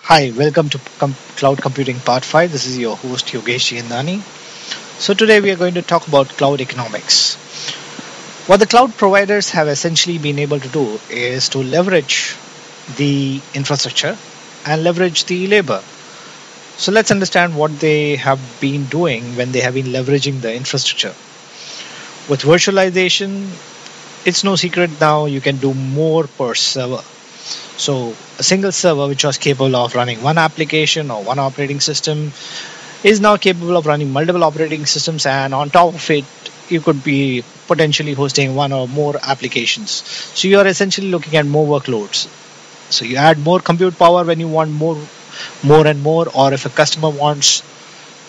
Hi, welcome to Cloud Computing Part 5. This is your host Yogesh Yendani. So today we are going to talk about cloud economics. What the cloud providers have essentially been able to do is to leverage the infrastructure and leverage the labor. So let's understand what they have been doing when they have been leveraging the infrastructure. With virtualization, it's no secret now you can do more per server. So a single server which was capable of running one application or one operating system is now capable of running multiple operating systems, and on top of it you could be potentially hosting one or more applications. So you are essentially looking at more workloads. So you add more compute power when you want more and more, or if a customer wants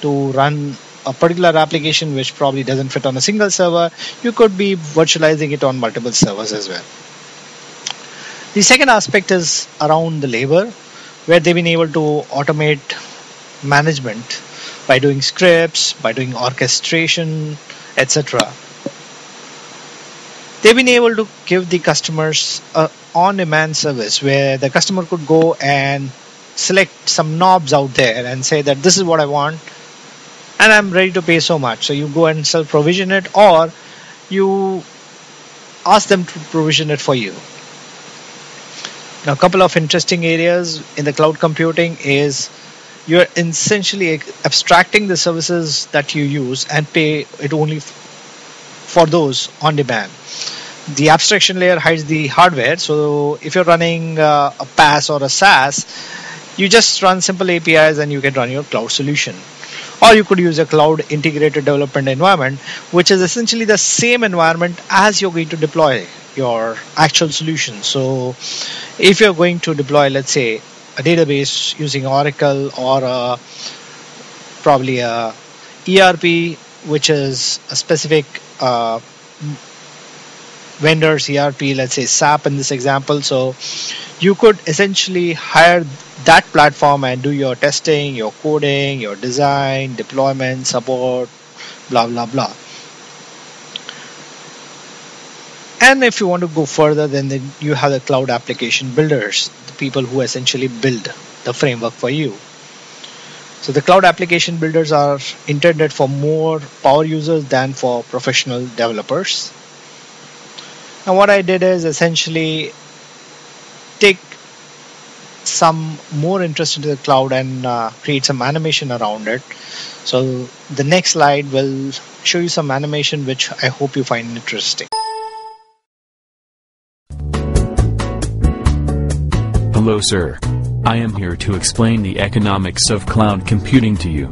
to run a particular application which probably doesn't fit on a single server, you could be virtualizing it on multiple servers as well. The second aspect is around the labor, where they've been able to automate management by doing scripts, by doing orchestration, etc. They've been able to give the customers an on-demand service where the customer could go and select some knobs out there and say that this is what I want and I'm ready to pay so much. So you go and self-provision it, or you ask them to provision it for you. Now, a couple of interesting areas in the cloud computing is you're essentially abstracting the services that you use and pay it only for those on demand. The abstraction layer hides the hardware. So if you're running a PaaS or a SaaS, you just run simple APIs and you can run your cloud solution. Or you could use a cloud integrated development environment, which is essentially the same environment as you're going to deploy your actual solution. So if you're going to deploy, let's say, a database using Oracle, or probably a ERP, which is a specific vendor's ERP, let's say SAP in this example. So you could essentially hire that platform and do your testing, your coding, your design, deployment, support, blah, blah, blah. And if you want to go further, then you have the cloud application builders, the people who essentially build the framework for you. So the cloud application builders are intended for more power users than for professional developers. Now what I did is essentially take some more interest into the cloud and create some animation around it. So the next slide will show you some animation which I hope you find interesting. Hello sir. I am here to explain the economics of cloud computing to you.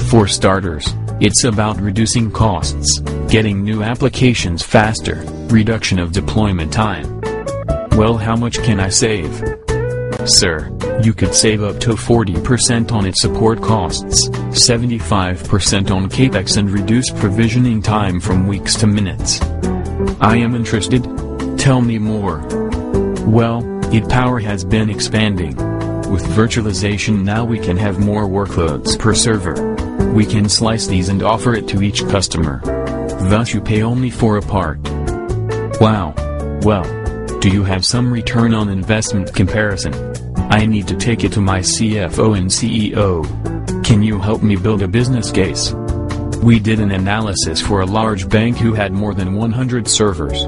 For starters, it's about reducing costs, getting new applications faster, reduction of deployment time. Well, how much can I save? Sir, you could save up to 40% on its support costs, 75% on capex, and reduce provisioning time from weeks to minutes. I am interested. Tell me more. Well, power has been expanding. With virtualization now we can have more workloads per server. We can slice these and offer it to each customer. Thus you pay only for a part. Wow. Well, do you have some return on investment comparison? I need to take it to my CFO and CEO. Can you help me build a business case? We did an analysis for a large bank who had more than 100 servers.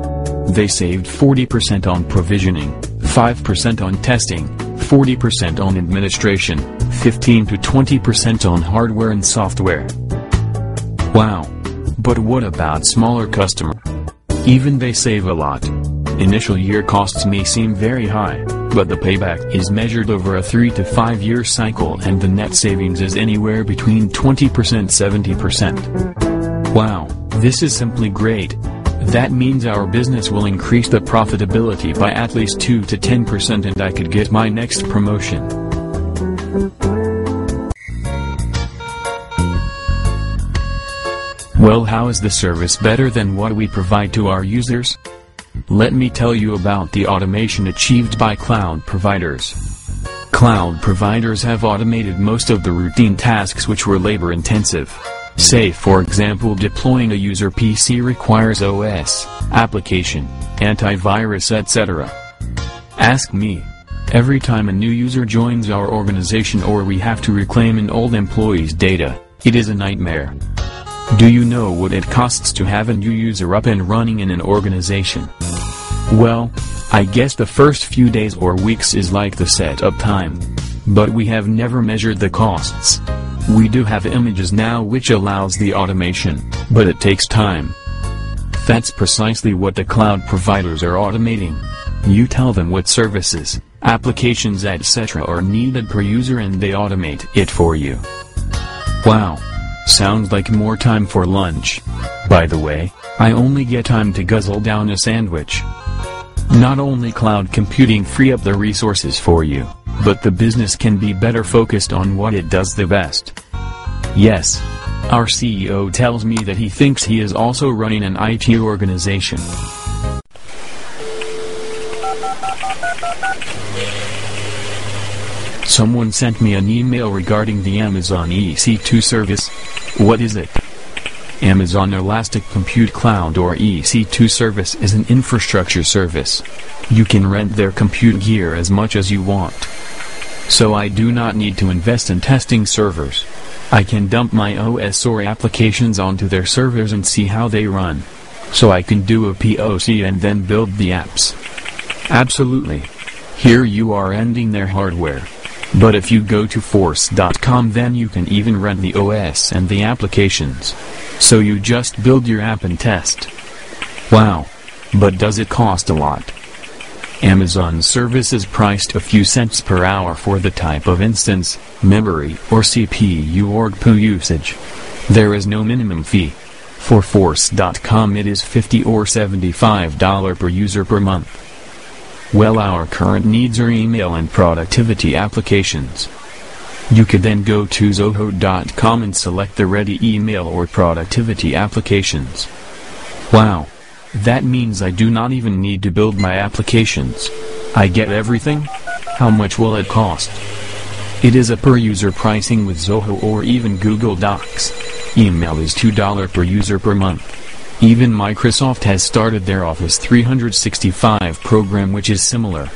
They saved 40% on provisioning, 5% on testing, 40% on administration, 15 to 20% on hardware and software. Wow. But what about smaller customers? Even they save a lot. Initial year costs may seem very high, but the payback is measured over a 3 to 5 year cycle, and the net savings is anywhere between 20%–70%. Wow, this is simply great. That means our business will increase the profitability by at least 2 to 10%, and I could get my next promotion. Well, how is the service better than what we provide to our users? Let me tell you about the automation achieved by cloud providers. Cloud providers have automated most of the routine tasks which were labor-intensive. Say for example, deploying a user PC requires OS, application, antivirus, etc. Ask me. Every time a new user joins our organization or we have to reclaim an old employee's data, it is a nightmare. Do you know what it costs to have a new user up and running in an organization? Well, I guess the first few days or weeks is like the setup time. But we have never measured the costs. We do have images now which allows the automation, but it takes time. That's precisely what the cloud providers are automating. You tell them what services, applications etc. are needed per user and they automate it for you. Wow. Sounds like more time for lunch. By the way, I only get time to guzzle down a sandwich. Not only cloud computing free up the resources for you, but the business can be better focused on what it does the best. Yes. Our CEO tells me that he thinks he is also running an IT organization. Someone sent me an email regarding the Amazon EC2 service. What is it? Amazon Elastic Compute Cloud or EC2 service is an infrastructure service. You can rent their compute gear as much as you want. So I do not need to invest in testing servers. I can dump my OS or applications onto their servers and see how they run. So I can do a POC and then build the apps. Absolutely. Here you are renting their hardware. But if you go to force.com then you can even rent the OS and the applications. So you just build your app and test. Wow. But does it cost a lot? Amazon's service is priced a few cents per hour for the type of instance, memory, or CPU or GPU usage. There is no minimum fee. For force.com it is $50 or $75 per user per month. Well, our current needs are email and productivity applications. You could then go to zoho.com and select the ready email or productivity applications. Wow. That means I do not even need to build my applications. I get everything? How much will it cost? It is a per user pricing with Zoho or even Google Docs. Email is $2 per user per month. Even Microsoft has started their Office 365 program which is similar.